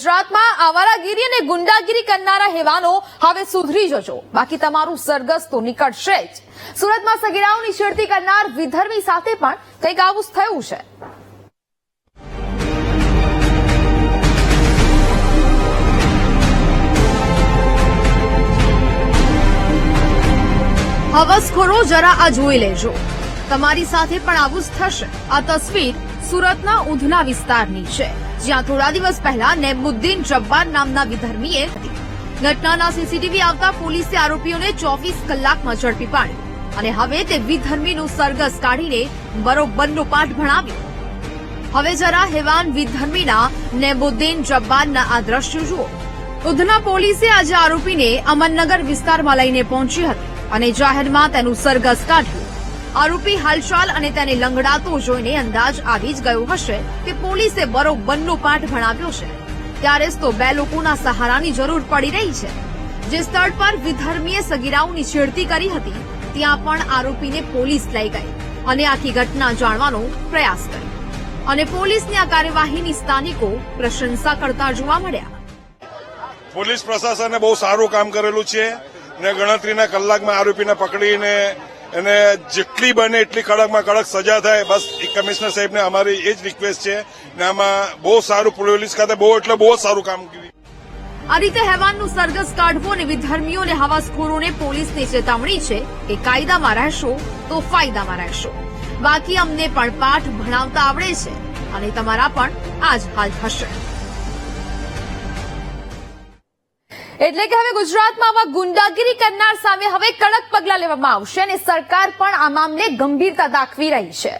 ગુજરાતમાં આવારાગીરી અને ગુંડાગીરી કરનારા હેવાનો હવે સુધરી જજો, બાકી તમારું સરઘસ તો નીકળશે જ। સુરતમાં સગીરાઓની છેડતી કરનાર વિધર્મી સાથે પણ કંઈક આવું જ થયું છે। હવસખોરો જરા આ જોઈ લેજો, તમારી સાથે પણ આવું જ થશે। આ તસવીર સુરતના ઉધના વિસ્તારની છે, જ્યાં થોડા દિવસ પહેલા નેમુદ્દીન જબ્બાર નામના વિધર્મીએ ઘટનાના સીસીટીવી આવતા પોલીસે આરોપીઓને 24 કલાકમાં ઝડપી પાડ્યો અને હવે તે વિધર્મીનું સરઘસ કાઢીને બરોબરનો પાઠ ભણાવ્યો। હવે જરા હેવાન વિધર્મીના નેમુદ્દીન જબ્બારના આ દ્રશ્યો જુઓ। ઉધના પોલીસે આજે આરોપીને અમનનગર વિસ્તારમાં લઈને પહોંચી હતી અને જાહેરમાં તેનું સરઘસ કાઢ્યું। આરોપી હાલચાલ અને તેને લંગડાતો જોઈને અંદાજ આવી જ ગયો હશે કે પોલીસે બરોબરનો પાઠ ભણાવ્યો છે। ત્યારે જ તો બે લોકોના સહારાની જરૂર પડી રહી છે। જે સ્થળ પર વિધર્મીએ સગીરાઓની છેડતી કરી હતી ત્યાં પણ આરોપીને પોલીસ લઈ ગઈ અને આખી ઘટના જાણવાનો પ્રયાસ કર્યો અને પોલીસની આ કાર્યવાહીની સ્થાનિકો પ્રશંસા કરતા જોવા મળ્યા। પોલીસ પ્રશાસને બહુ સારું કામ કરેલું છે ને ગણતરીના કલાકમાં આરોપીને પકડીને એને જેટલી બને એટલી કડકમાં કડક સજા થાય, બસ કમિશનર સાહેબને અમારી એ જ રિક્વેસ્ટ છે ને આમાં બહુ સારું પોલીસ ખાતે બહુ સારું કામ કર્યું। આ રીતે હેવાનનું સરઘસ કાઢવું અને વિધર્મીઓને હવાસખોરોને પોલીસની ચેતવણી છે કે કાયદામાં રહેશો તો ફાયદામાં રહેશો, બાકી અમને પણ પાઠ ભણાવતા આવડે છે અને તમારા પણ આ જ હાલ થશે। એટલે કે હવે ગુજરાતમાં આવા ગુંડાગીરી કરનાર સામે હવે કડક પગલાં લેવામાં આવશે અને સરકાર પણ આ મામલે ગંભીરતા દાખવી રહી છે।